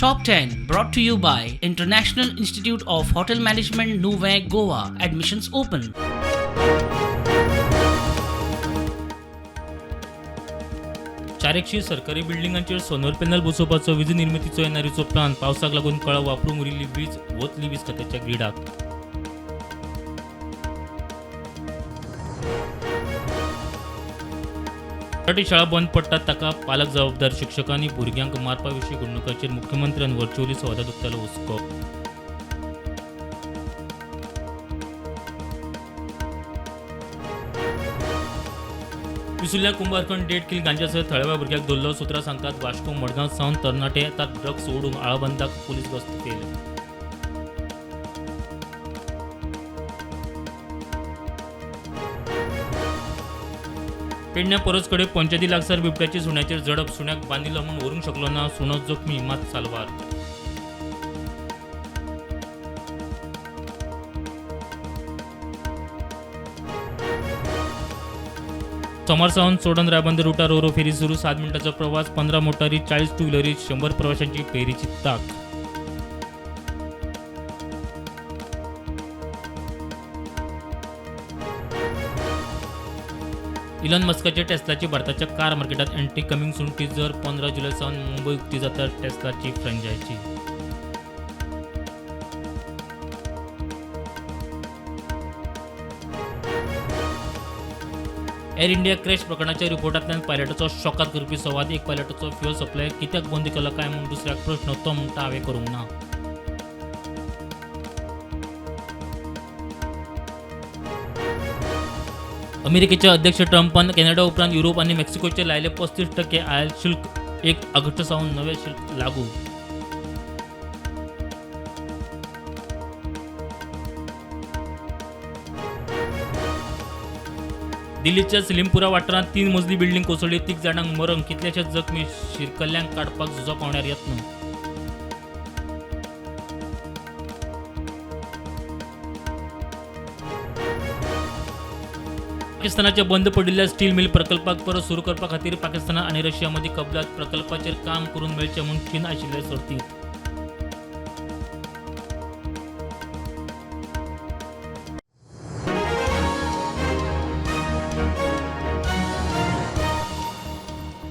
Top 10 brought to you by International Institute of Hotel Management, Nuvei, Goa. Admissions open. चारेकशी सरकारी बिल्डिंगांचेर solar panel बसोवपाचो वीज निर्मितीचो येणारीचो plan पावसाक लागून कळाव वापरूंक उरिल्ली वीज वतली वीज खात्याच्या ग्रिडाक. मराठी शाळा बंद पडटात ताका पालक जबाबदार. शिक्षकांनी भुरग्यांक मारपा विशीं घडणुकांचेर मुख्यमंत्र्यान व्हर्च्युअली संवादात उक्तालो हुस्को. पिसुल्ल्या कुंभारखंड डेट किल गांजासह थळाव्या भुरग्याक धरलो. सुत्रां सांगतात वास्को मडगांव सावन तरणाटे येतात ड्रग्स सोडूंक आळाबंदाक पुलीस गस्त केली. पेडण्या परसकडे पंचायती लागसार बिबट्याची सुण्याचेर झडप. सुण्याक बांदिल्लो म्हूण व्हरूंक शकलो ना. सुणो जखमी मात साल्वार. सोमार सावन सोडन रायबंदर रुटार रोरो फेरी सुरू. 7 मिनिटांचो प्रवास. 15 मोटारी, 40 टू व्हिलरी, 100 प्रवाशांची फेरीची ताक. इलॉन मस्काचे टेस्लाची भारताच्या कार मार्केटात एंट्री. Coming soon teaser. 15 जुलै सावन मुंबई उक्ती जाता टेस्लाची फ्रँचायझी. एअर इंडिया क्रॅश प्रकरणाच्या रिपोर्टांतल्यान पायलटाचो शॉकात करपी संवाद. एक पायलटाचो फ्युअल सप्लाय कित्याक बंद केलो काय म्हूण दुसऱ्याक प्रश्न. तो म्हणटा हांवें करूंक ना. अमेरिकेच्या अध्यक्ष ट्रम्पान कॅनडा उपरांत युरोप आनी मेक्सिकोचे लायले 35% आयात शुल्क. 1 ऑगस्ट सावन नवे शुल्क लागू. दिल्लीच्या सलीमपुरा वाठारांत 3 मजली बिल्डिंग कोसळ्ळी. 3 जाणांक मरण. कितलेशेच जखमी. शिरकल्ल्यांक काडपाक झुजो पावण्यार यत्न. पाकिस्तानाच्या बंद पडिल्ल्या स्टील मिल प्रकल्पाक परत सुरू करपा खातीर पाकिस्तान आनी रशिया मदीं कबलात. प्रकल्पाचेर काम करून मेळचें म्हूण चीन आशिल्ले सर्तींत.